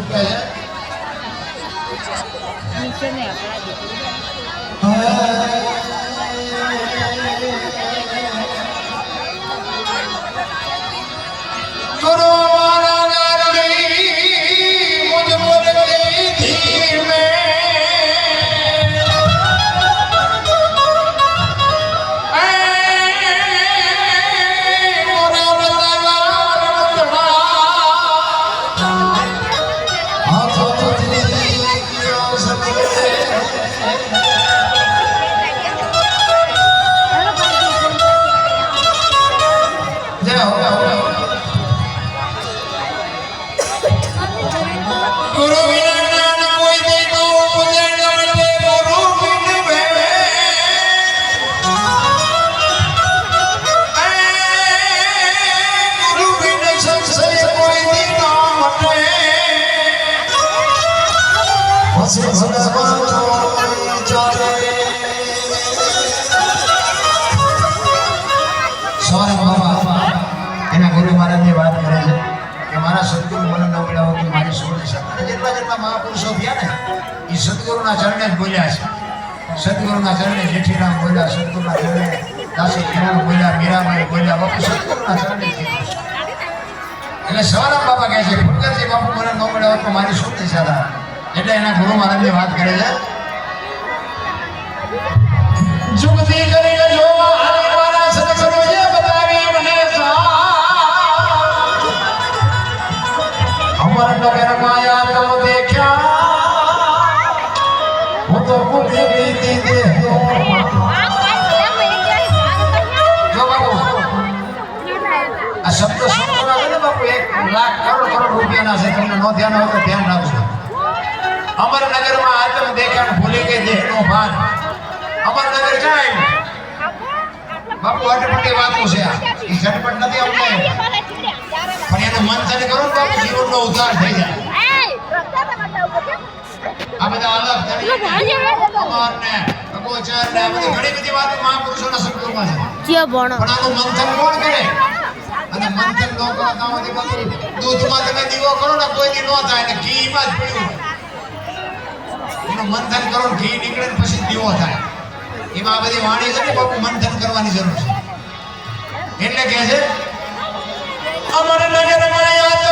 કહે છે નીચે ને આપણા ગુરુ મારા નારી મુझ પર ગઈ थी मैं એના ગુરુ મહારાજની વાત કરે છે કે મારા સદગુરુ મને ન મળ્યા હોત તો મારી સોળ શકતા જેટલા મહાપુરુષો થયા ને એ સદગુરુના ચરણે જ બોલ્યા છે સદગુરુના ચરણે જેઠીરામ બોલ્યા સદગુરુના ચરણે દાસી કિરણ બોલ્યા મીરાબાઈ બોલ્યા બાપુ સદગુરુના ચરણે એટલે સવારામ બાબા કહે છે ફુલકરજી બાપુ મને ન મળ્યા હોત તો મારી શું દિશા હતા એટલે એના ગુરુ મહારાજની વાત કરે છે જુગતી કરીને જોવા હારે મારા સદગુરુએ બતાવી મને અમર નગર માયા તમ દેખ્યા હું તો ભૂલી ગઈ તી દેહનો જો બાપુ આ શબ્દ સુનવા આવે ને બાપુ 1 લાખ કરોડ રૂપિયાના છે તમને નો ધ્યાન હોય તો ધ્યાન રાખજો અમર નગરમાં આતમ દેખ્યા ભૂલી ગઈ દેહનો ભાન અમરનગર જાય બાપુ અટપટી વાતો છે આ એ ઝટપટ નથી અમને પણ એનું મંથન કરો ને બાપુ જીવનનો ઉદ્ધાર થઈ જાય આ બધા અલગ અમરને ભગવચર ને આ બધી ઘણી બધી વાતો મહાપુરુષોના સદગુરુમાં છે પણ આનું મંથન કોણ કરે અને મંથન ન કરો તો આમાંથી બધું દૂધમાં તમે દીવો કરો ને કોઈ દી ન થાય ને ઘીમાં જ પીવું એનું મંથન કરો ઘી નીકળે ને પછી દીવો થાય એમાં આ બધી વાણી છે ને બાપુ મંથન કરવાની જરૂર છે એટલે કહે છે અમર નગર માયા